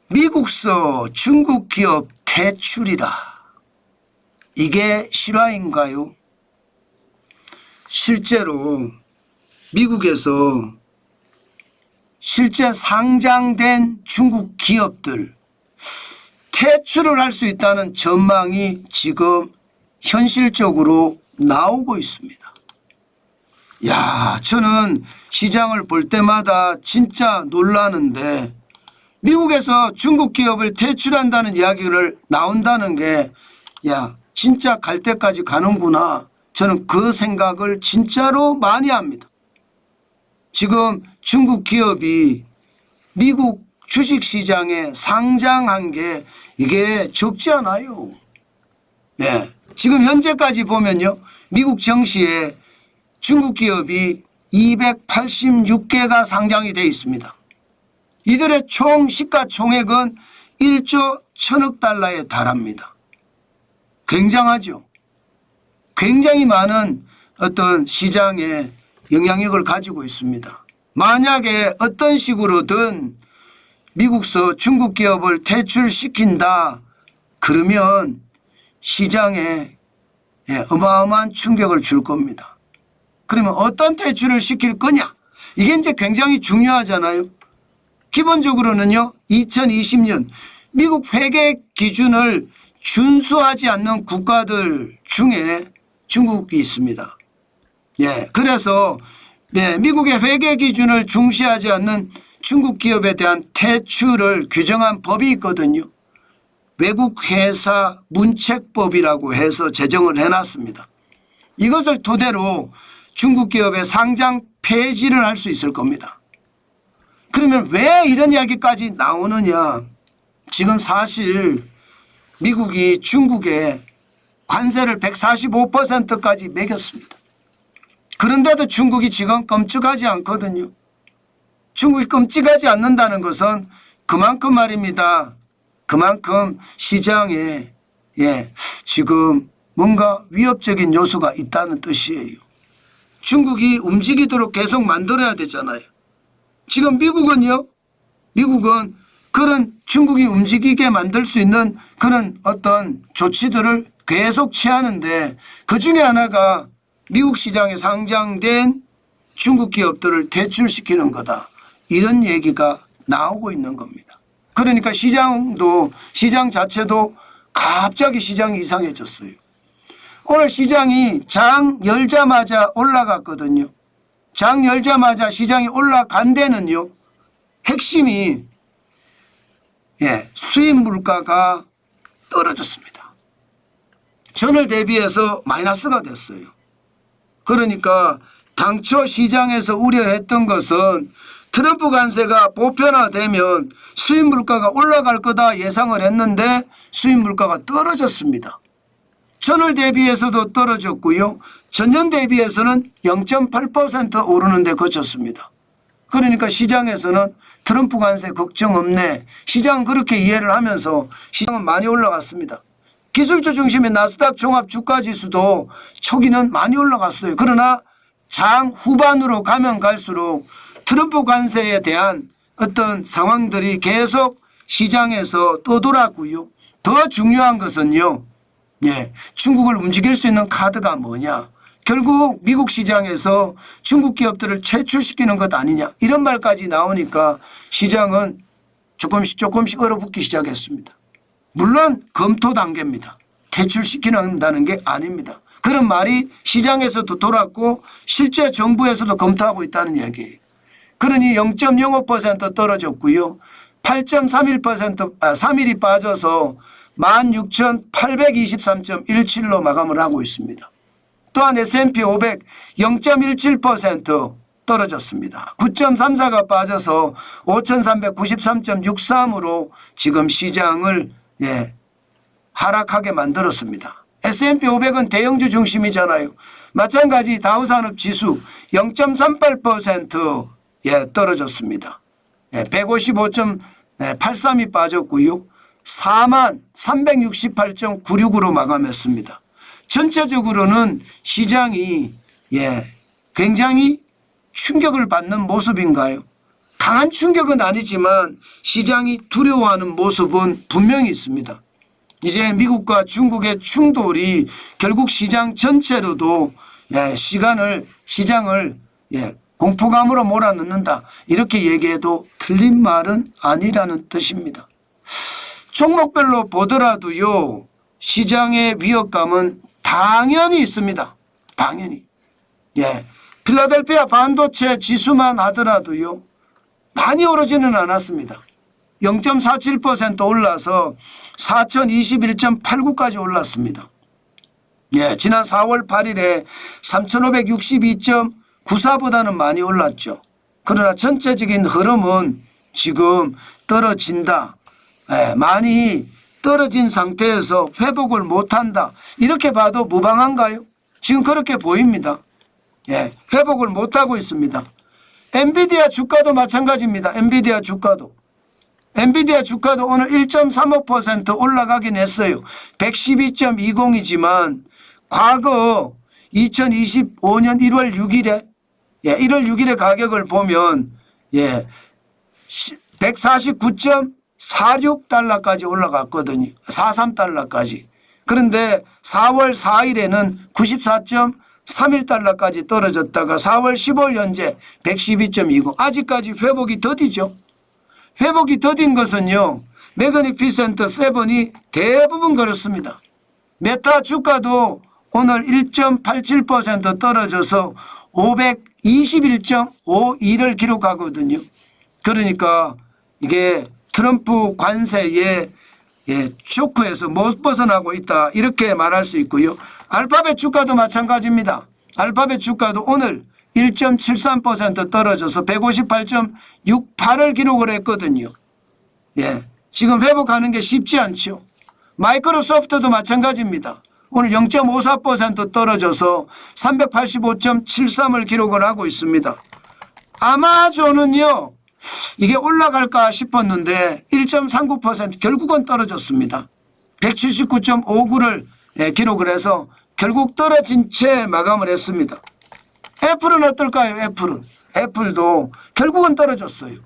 미국서 중국 기업 퇴출이라. 이게 실화인가요? 실제로 미국에서 실제 상장된 중국 기업들 퇴출을 할 수 있다는 전망이 지금 현실적으로 나오고 있습니다. 야, 저는 시장을 볼 때마다 진짜 놀라는데 미국에서 중국 기업을 퇴출한다는 이야기를 나온다는 게 야, 진짜 갈 때까지 가는구나. 저는 그 생각을 진짜로 많이 합니다. 지금 중국 기업이 미국 주식시장에 상장한 게 이게 적지 않아요. 네. 지금 현재까지 보면요. 미국 증시에 중국 기업이 286개가 상장이 되어 있습니다. 이들의 총 시가총액은 1조 1000억 달러에 달합니다. 굉장하죠. 굉장히 많은 어떤 시장에 영향력을 가지고 있습니다. 만약에 어떤 식으로든 미국서 중국 기업을 퇴출시킨다 그러면 시장에 어마어마한 충격을 줄 겁니다. 그러면 어떤 퇴출을 시킬 거냐? 이게 이제 굉장히 중요하잖아요. 기본적으로는요. 2020년 미국 회계 기준을 준수하지 않는 국가들 중에 중국이 있습니다. 예, 그래서 미국의 회계 기준을 중시하지 않는 중국 기업에 대한 퇴출을 규정한 법이 있거든요. 외국 회사 문책법이라고 해서 제정을 해놨습니다. 이것을 토대로 중국 기업의 상장 폐지를 할 수 있을 겁니다. 그러면 왜 이런 이야기까지 나오느냐? 지금 사실 미국이 중국에 관세를 145%까지 매겼습니다. 그런데도 중국이 지금 끔찍하지 않거든요. 중국이 끔찍하지 않는다는 것은 그만큼 말입니다. 그만큼 시장에 지금 뭔가 위협적인 요소가 있다는 뜻이에요. 중국이 움직이도록 계속 만들어야 되잖아요. 지금 미국은요. 미국은 그런 중국이 움직이게 만들 수 있는 그런 어떤 조치들을 계속 취하는데 그중에 하나가 미국 시장에 상장된 중국 기업들을 퇴출시키는 거다. 이런 얘기가 나오고 있는 겁니다. 그러니까 시장 자체도 갑자기 시장이 이상해졌어요. 오늘 시장이 장 열자마자 올라갔거든요. 장 열자마자 시장이 올라간 데는요. 핵심이 수입 물가가 떨어졌습니다. 전월 대비해서 마이너스가 됐어요. 그러니까 당초 시장에서 우려했던 것은 트럼프 관세가 보편화되면 수입 물가가 올라갈 거다 예상을 했는데 수입 물가가 떨어졌습니다. 전월 대비해서도 떨어졌고요. 전년 대비해서는 0.8% 오르는 데 그쳤습니다. 그러니까 시장에서는 트럼프 관세 걱정 없네. 시장은 그렇게 이해를 하면서 시장은 많이 올라갔습니다. 기술주 중심의 나스닥 종합 주가지수도 초기는 많이 올라갔어요. 그러나 장 후반으로 가면 갈수록 트럼프 관세에 대한 어떤 상황들이 계속 시장에서 떠돌았고요. 더 중요한 것은요. 중국을 움직일 수 있는 카드가 뭐냐. 결국 미국 시장에서 중국 기업들을 퇴출시키는 것 아니냐. 이런 말까지 나오니까 시장은 조금씩 얼어붙기 시작했습니다. 물론 검토 단계입니다. 퇴출시키는다는 게 아닙니다. 그런 말이 시장에서도 돌았고 실제 정부에서도 검토하고 있다는 이야기예요. 그러니 0.05% 떨어졌고요. 3일이 빠져서 16,823.17로 마감을 하고 있습니다. 또한 S&P 500 0.17% 떨어졌습니다. 9.34가 빠져서 5,393.63으로 지금 시장을 하락하게 만들었습니다. S&P 500은 대형주 중심이잖아요. 마찬가지 다우산업지수 0.38% 떨어졌습니다. 155.83이 빠졌고요. 4368.96으로 마감했습니다. 전체적으로는 시장이 굉장히 충격을 받는 모습인가요? 강한 충격은 아니지만 시장이 두려워하는 모습은 분명히 있습니다. 이제 미국과 중국의 충돌이 결국 시장 전체로도 시장을 공포감으로 몰아넣는다. 이렇게 얘기해도 틀린 말은 아니라는 뜻입니다. 종목별로 보더라도요. 시장의 위협감은 당연히 있습니다. 당연히. 필라델피아 반도체 지수만 하더라도요. 많이 오르지는 않았습니다. 0.47% 올라서 4021.89까지 올랐습니다. 지난 4월 8일에 3562.94보다는 많이 올랐죠. 그러나 전체적인 흐름은 지금 떨어진다. 많이 떨어진 상태에서 회복을 못한다. 이렇게 봐도 무방한가요? 지금 그렇게 보입니다. 회복을 못하고 있습니다. 엔비디아 주가도 마찬가지입니다. 엔비디아 주가도 오늘 1.35% 올라가긴 했어요. 112.20이지만 과거 2025년 1월 6일에 가격을 보면 149.46달러까지 올라갔거든요. 43달러까지. 그런데 4월 4일에는 94.31달러까지 떨어졌다가 4월 15일 현재 112.20. 아직까지 회복이 더디죠. 회복이 더딘 것은요. 매그니피센트 7이 대부분 그렇습니다. 메타 주가도 오늘 1.87% 떨어져서 521.52를 기록하거든요. 그러니까 이게 트럼프 관세에 쇼크에서 못 벗어나고 있다. 이렇게 말할 수 있고요. 알파벳 주가도 마찬가지입니다. 알파벳 주가도 오늘 1.73% 떨어져서 158.68을 기록을 했거든요. 지금 회복하는 게 쉽지 않죠. 마이크로소프트도 마찬가지입니다. 오늘 0.54% 떨어져서 385.73을 기록을 하고 있습니다. 아마존은요. 이게 올라갈까 싶었는데 1.39% 결국은 떨어졌습니다. 179.59를 기록을 해서 결국 떨어진 채 마감을 했습니다. 애플은 어떨까요? 애플도 결국은 떨어졌어요.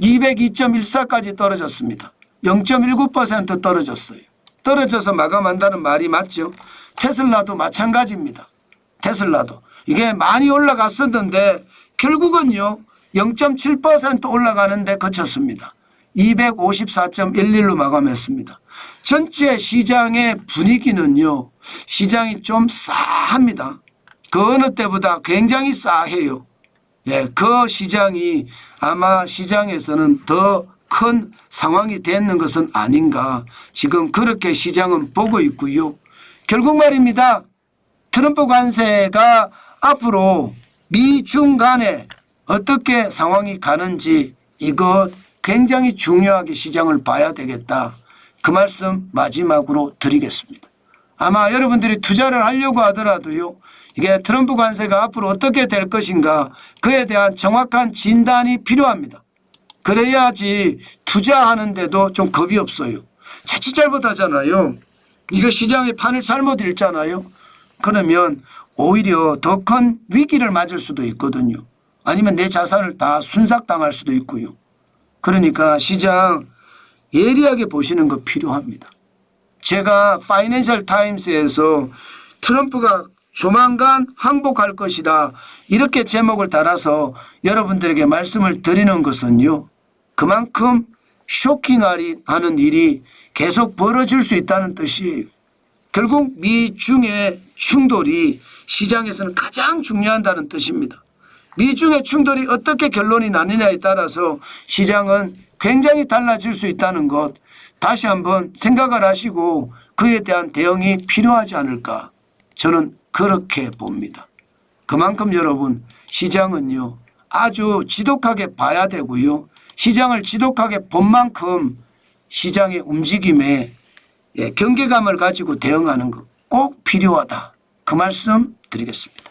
202.14까지 떨어졌습니다. 0.19% 떨어졌어요. 떨어져서 마감한다는 말이 맞죠. 테슬라도 마찬가지입니다. 테슬라도 이게 많이 올라갔었는데 결국은요 0.7% 올라가는데 그쳤습니다. 254.11로 마감했습니다. 전체 시장의 분위기는요 시장이 좀 싸합니다. 그 어느 때보다 굉장히 싸해요. 그 시장이 아마 시장에서는 더 큰 상황이 되는 것은 아닌가. 지금 그렇게 시장은 보고 있고요. 결국 말입니다. 트럼프 관세가 앞으로 미중 간에 어떻게 상황이 가는지 이것 굉장히 중요하게 시장을 봐야 되겠다. 그 말씀 마지막으로 드리겠습니다. 아마 여러분들이 투자를 하려고 하더라도요. 이게 트럼프 관세가 앞으로 어떻게 될 것인가 그에 대한 정확한 진단이 필요합니다. 그래야지 투자하는데도 좀 겁이 없어요. 자칫 잘못하잖아요. 이거 시장의 판을 잘못 읽잖아요. 그러면 오히려 더 큰 위기를 맞을 수도 있거든요. 아니면 내 자산을 다 순삭당할 수도 있고요. 그러니까 시장 예리하게 보시는 거 필요합니다. 제가 파이낸셜 타임스에서 트럼프가 조만간 항복할 것이다 이렇게 제목을 달아서 여러분들에게 말씀을 드리는 것은요. 그만큼 쇼킹하는 일이 계속 벌어질 수 있다는 뜻이에요. 결국 미중의 충돌이 시장에서는 가장 중요하다는 뜻입니다. 미중의 충돌이 어떻게 결론이 나느냐에 따라서 시장은 굉장히 달라질 수 있다는 것 다시 한번 생각을 하시고 그에 대한 대응이 필요하지 않을까 저는 그렇게 봅니다. 그만큼 여러분 시장은요 아주 지독하게 봐야 되고요. 시장을 지독하게 본 만큼 시장의 움직임에 경계감을 가지고 대응하는 것 꼭 필요하다. 그 말씀 드리겠습니다.